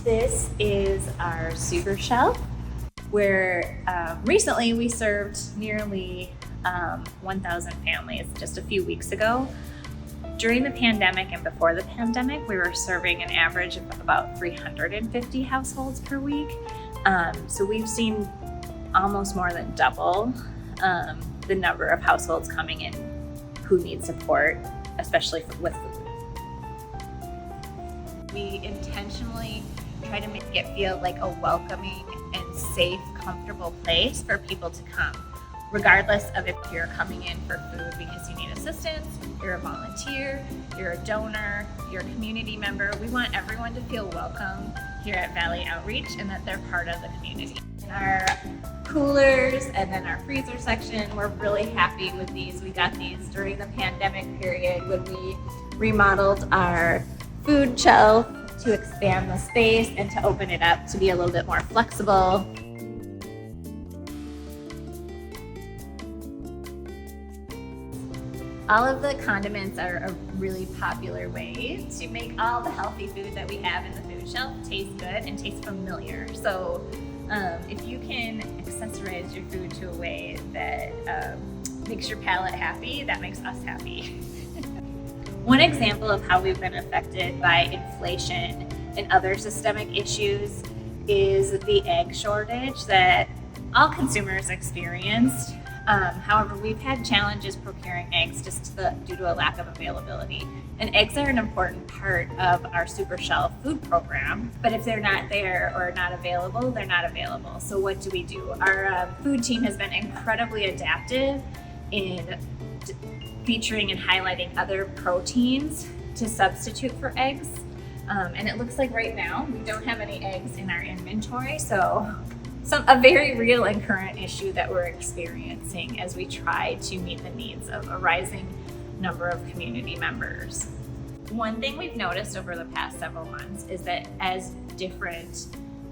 This is our super shelf where recently we served nearly 1,000 families just a few weeks ago. During the pandemic and before the pandemic, we were serving an average of about 350 households per week. So we've seen almost more than double the number of households coming in who need support, especially with food. We intentionally try to make it feel like a welcoming and safe, comfortable place for people to come, regardless of if you're coming in for food because you need assistance, you're a volunteer, you're a donor, you're a community member. We want everyone to feel welcome here at Valley Outreach and that they're part of the community. Our coolers and then our freezer section, we're really happy with these. We got these during the pandemic period when we remodeled our food shelf to expand the space and to open it up to be a little bit more flexible. All of the condiments are a really popular way to make all the healthy food that we have in the food shelf taste good and taste familiar. So if you can accessorize your food to a way that makes your palate happy, that makes us happy. One example of how we've been affected by inflation and other systemic issues is the egg shortage that all consumers experienced. However, we've had challenges procuring eggs just due to a lack of availability. And eggs are an important part of our Super Shelf food program, but if they're not there or not available, they're not available. So what do? Our food team has been incredibly adaptive in featuring and highlighting other proteins to substitute for eggs. And it looks like right now we don't have any eggs in our inventory, so a very real and current issue that we're experiencing as we try to meet the needs of a rising number of community members. One thing we've noticed over the past several months is that as different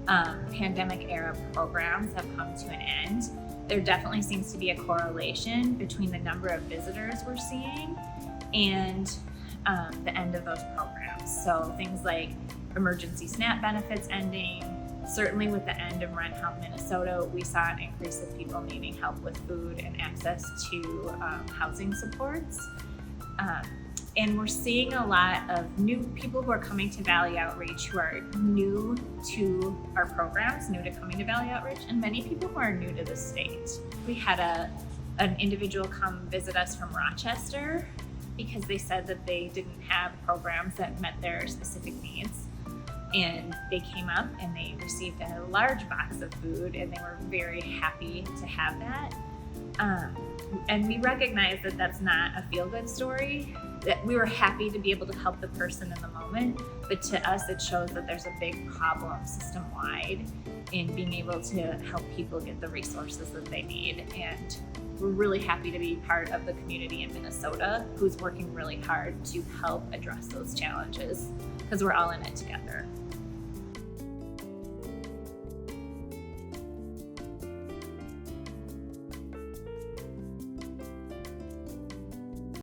pandemic era programs have come to an end, there definitely seems to be a correlation between the number of visitors we're seeing and the end of those programs. So things like emergency SNAP benefits ending. Certainly with the end of Rent Help Minnesota, we saw an increase of people needing help with food and access to housing supports. And we're seeing a lot of new people who are coming to Valley Outreach who are new to our programs, new to coming to Valley Outreach, and many people who are new to the state. We had an individual come visit us from Rochester because they said that they didn't have programs that met their specific needs. And they came up and they received a large box of food and they were very happy to have that. And we recognize that that's not a feel-good story, that we were happy to be able to help the person in the moment, but to us it shows that there's a big problem system-wide in being able to help people get the resources that they need. And we're really happy to be part of the community in Minnesota who's working really hard to help address those challenges because we're all in it together.